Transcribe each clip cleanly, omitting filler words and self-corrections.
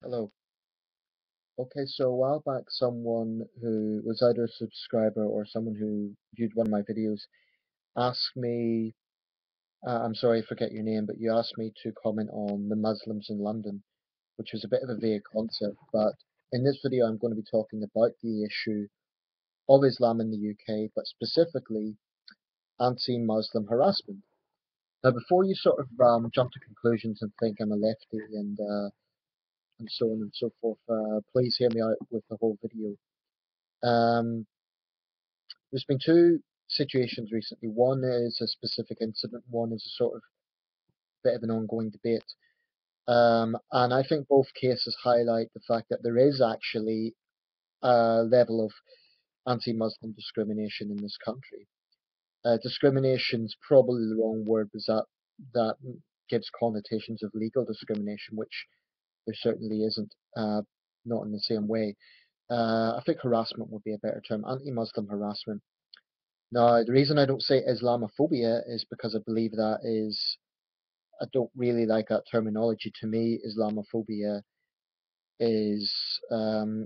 Hello. Okay, so a while back, someone who was either a subscriber or someone who viewed one of my videos asked me, I'm sorry, I forget your name, but you asked me to comment on the Muslims in London, which was a bit of a vague concept. But in this video, I'm going to be talking about the issue of Islam in the UK, but specifically anti-Muslim harassment. Now, before you sort of jump to conclusions and think I'm a lefty and so on and so forth, please hear me out with the whole video. Um, There's been two situations recently. One is a specific incident, one is a sort of bit of an ongoing debate. And I think both cases highlight the fact that there is actually a level of anti-Muslim discrimination in this country. Discrimination's probably the wrong word, because that gives connotations of legal discrimination, which there certainly isn't, not in the same way. I think harassment would be a better term, anti-Muslim harassment. Now, the reason I don't say Islamophobia is because I believe I don't really like that terminology. To me, Islamophobia is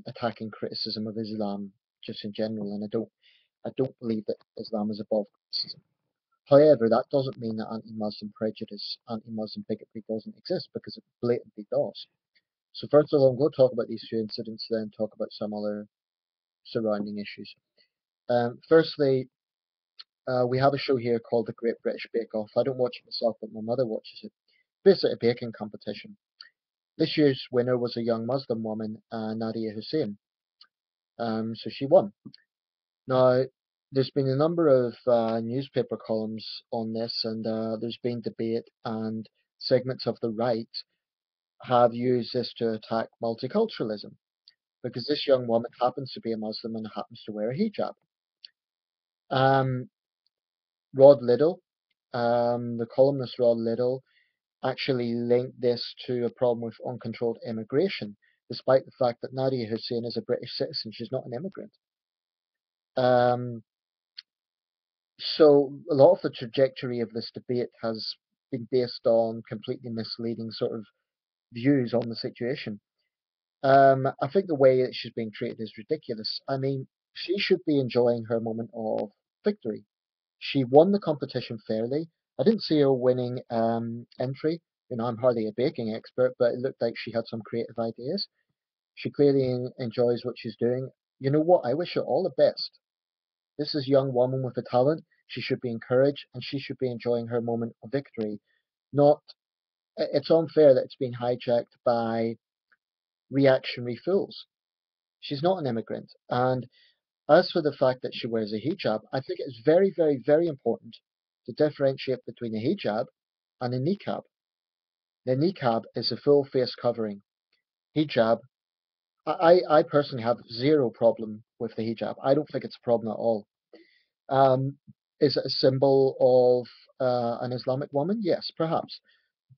attacking criticism of Islam just in general, and I don't believe that Islam is above criticism. However, that doesn't mean that anti-Muslim prejudice, anti-Muslim bigotry doesn't exist, because it blatantly does. So first of all, I'm going to talk about these two incidents, then talk about some other surrounding issues. Firstly, we have a show here called The Great British Bake Off. I don't watch it myself, but my mother watches it. Basically, a baking competition. This year's winner was a young Muslim woman, Nadia Hussein. So she won. Now, there's been a number of newspaper columns on this, and there's been debate, and segments of the right have used this to attack multiculturalism, because this young woman happens to be a Muslim and happens to wear a hijab. Um, Rod Liddell, the columnist Rod Liddell, actually linked this to a problem with uncontrolled immigration, despite the fact that Nadia Hussein is a British citizen. She's not an immigrant. Um, so a lot of the trajectory of this debate has been based on completely misleading sort of views on the situation. I think the way that she's being treated is ridiculous. I mean, she should be enjoying her moment of victory. She won the competition fairly. I didn't see her winning entry. You know, I'm hardly a baking expert, but it looked like she had some creative ideas. She clearly enjoys what she's doing. You know what? I wish her all the best. This is a young woman with a talent. She should be encouraged, and she should be enjoying her moment of victory. Not, it's unfair that it's been hijacked by reactionary fools. She's not an immigrant. And as for the fact that she wears a hijab, I think it's very, very, very important to differentiate between a hijab and a niqab. The niqab is a full face covering. Hijab, I personally have zero problem with the hijab. I don't think it's a problem at all. Um, is it a symbol of an Islamic woman? Yes, perhaps.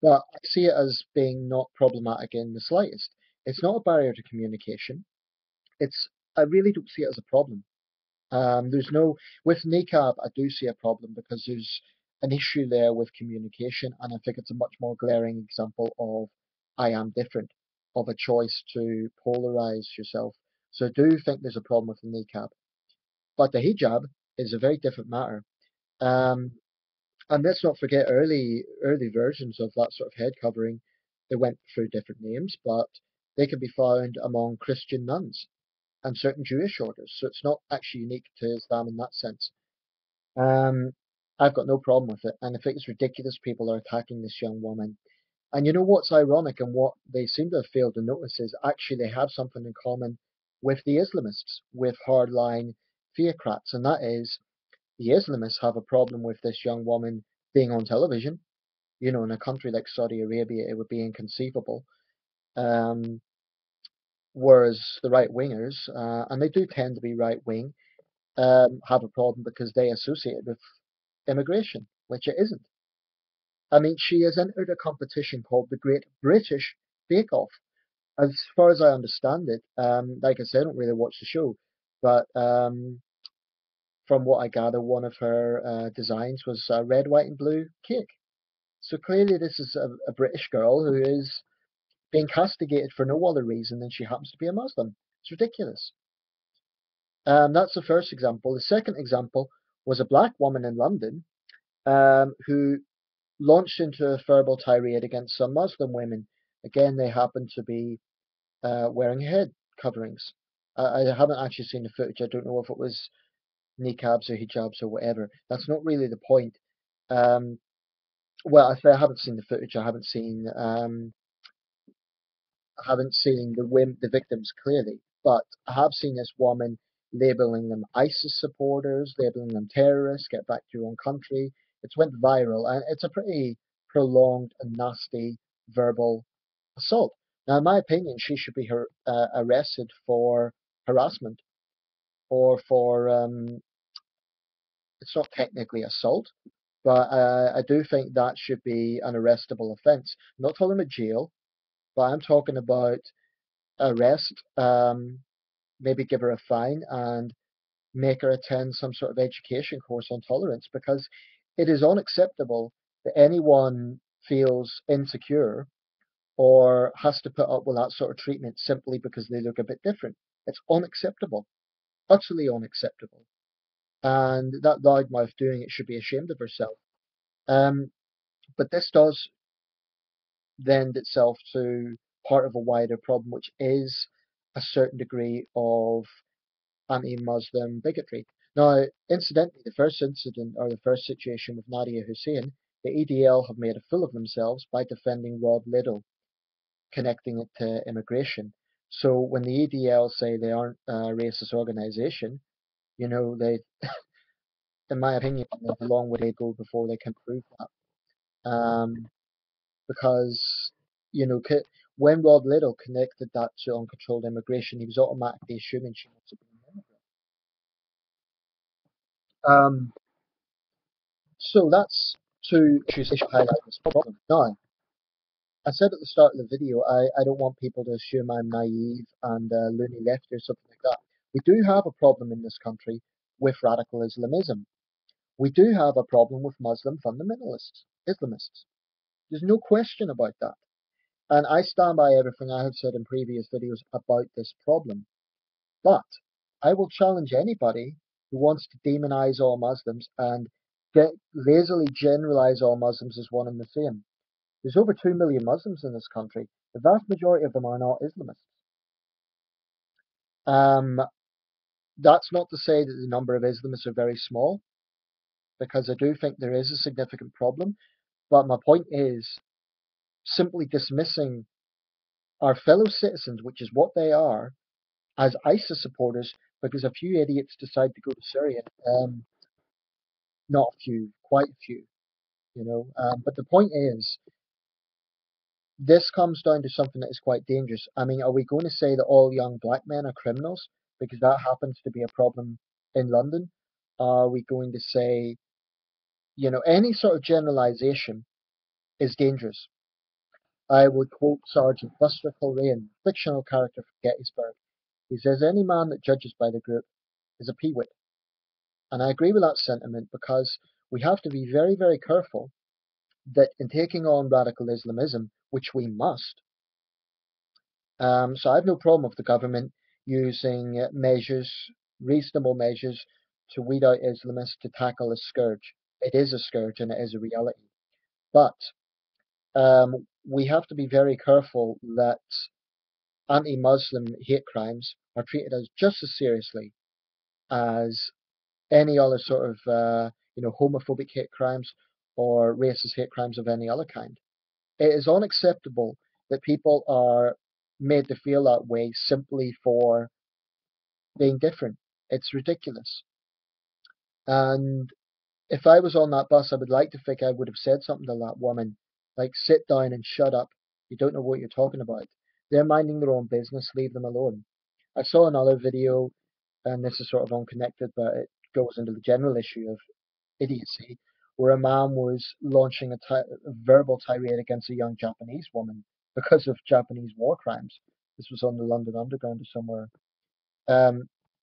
But I see it as being not problematic in the slightest. It's not a barrier to communication. I really don't see it as a problem. There's no, with niqab, I do see a problem, because there's an issue there with communication, and I think it's a much more glaring example of I am different, of a choice to polarize yourself. So I do think there's a problem with the niqab. But the hijab is a very different matter. Um, and let's not forget early versions of that sort of head covering. They went through different names, but they can be found among Christian nuns and certain Jewish orders. So it's not actually unique to Islam in that sense. Um, I've got no problem with it, and I think it's ridiculous people are attacking this young woman. And you know what's ironic, and what they seem to have failed to notice, is actually they have something in common with the Islamists, with hardline theocrats, and that is the Islamists have a problem with this young woman being on television. You know, in a country like Saudi Arabia, it would be inconceivable. Um, Whereas the right wingers, and they do tend to be right wing, have a problem because they associate it with immigration, which it isn't. I mean, she has entered a competition called the Great British Bake Off. As far as I understand it, like I said, I don't really watch the show, but from what I gather, one of her designs was a red, white, and blue cake. So clearly, this is a British girl who is being castigated for no other reason than she happens to be a Muslim. It's ridiculous. That's the first example. The second example was a black woman in London who launched into a verbal tirade against some Muslim women. Again, they happened to be wearing head coverings. I haven't actually seen the footage. I don't know if it was niqabs or hijabs or whatever. That's not really the point. Um, well, I say I haven't seen the footage. I haven't seen the victims clearly, but I have seen this woman labeling them ISIS supporters, labeling them terrorists. Get back to your own country. It's went viral, and it's a pretty prolonged and nasty verbal assault. Now, in my opinion, she should be arrested for harassment or for it's not technically assault, but I do think that should be an arrestable offence. I'm not talking about jail, but I'm talking about arrest, maybe give her a fine and make her attend some sort of education course on tolerance because it is unacceptable that anyone feels insecure or has to put up with that sort of treatment simply because they look a bit different. It's unacceptable, utterly unacceptable. And that loudmouth doing it should be ashamed of herself. Um, but this does lend itself to part of a wider problem, which is a certain degree of anti-Muslim bigotry. Now, incidentally, the first incident or the first situation with Nadia Hussein, the EDL have made a fool of themselves by defending Rod Liddell, connecting it to immigration. So when the EDL say they aren't a racist organization, they, in my opinion, there's a long way to go before they can prove that. Because, you know, when Rod Liddell connected that to uncontrolled immigration, he was automatically assuming she must have been an immigrant. So that's two issues that highlight this problem. Now, I said at the start of the video, I don't want people to assume I'm naive and loony left or something like that. We do have a problem in this country with radical Islamism. We do have a problem with Muslim fundamentalists, Islamists. There's no question about that. And I stand by everything I have said in previous videos about this problem. But I will challenge anybody who wants to demonize all Muslims and lazily generalize all Muslims as one and the same. There's over 2 million Muslims in this country. The vast majority of them are not Islamists. Um, that's not to say that the number of Islamists are very small, because I do think there is a significant problem. But my point is simply dismissing our fellow citizens, which is what they are, as ISIS supporters because a few idiots decide to go to Syria. Not a few, quite a few, But the point is, this comes down to something that is quite dangerous. I mean, are we going to say that all young black men are criminals because that happens to be a problem in London? Are we going to say, any sort of generalization is dangerous? I would quote Sergeant Buster Culrain, fictional character from Gettysburg. He says, any man that judges by the group is a peewit. And I agree with that sentiment because we have to be very, very careful that in taking on radical Islamism, which we must, so I have no problem with the government using reasonable measures, to weed out Islamists to tackle a scourge. It is a scourge and it is a reality. But we have to be very careful that anti-Muslim hate crimes are treated as just as seriously as any other sort of homophobic hate crimes or racist hate crimes of any other kind. It is unacceptable that people are made to feel that way simply for being different. It's ridiculous. And if I was on that bus, I would like to think I would have said something to that woman, like, sit down and shut up. You don't know what you're talking about. They're minding their own business, leave them alone. I saw another video, and this is sort of unconnected, but it goes into the general issue of idiocy, where a man was launching a verbal tirade against a young Japanese woman because of Japanese war crimes. This was on the London Underground or somewhere.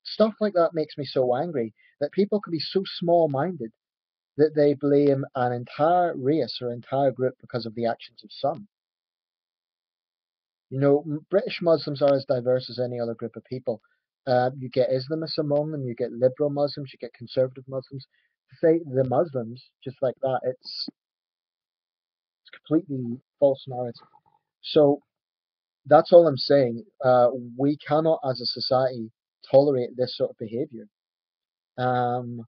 Stuff like that makes me so angry that people can be so small-minded that they blame an entire race or entire group because of the actions of some. British Muslims are as diverse as any other group of people. You get Islamists among them, you get liberal Muslims, you get conservative Muslims. To say the Muslims just like that, it's completely false narrative. So that's all I'm saying. We cannot, as a society, tolerate this sort of behaviour. Um,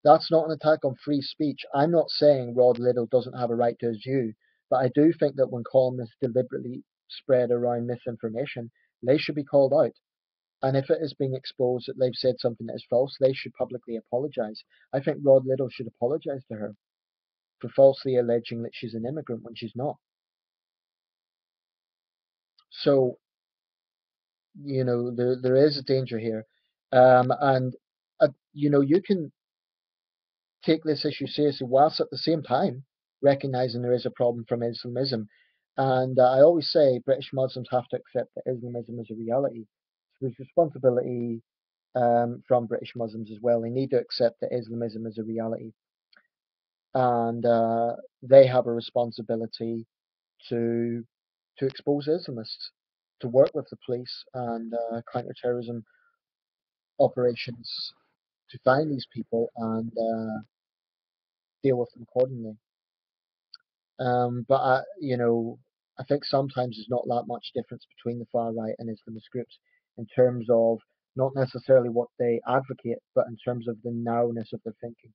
that's not an attack on free speech. I'm not saying Rod Liddell doesn't have a right to his view, but I do think that when columnists deliberately spread around misinformation, they should be called out. And if it is being exposed that they've said something that is false, they should publicly apologise. I think Rod Liddell should apologise to her for falsely alleging that she's an immigrant when she's not. So, there is a danger here. And you can take this issue seriously whilst at the same time recognizing there is a problem from Islamism. And I always say British Muslims have to accept that Islamism is a reality. So there's responsibility from British Muslims as well. They need to accept that Islamism is a reality, and they have a responsibility to expose Islamists, to work with the police and counterterrorism operations to find these people and deal with them accordingly. But I think sometimes there's not that much difference between the far right and Islamist groups in terms of not necessarily what they advocate, but in terms of the narrowness of their thinking.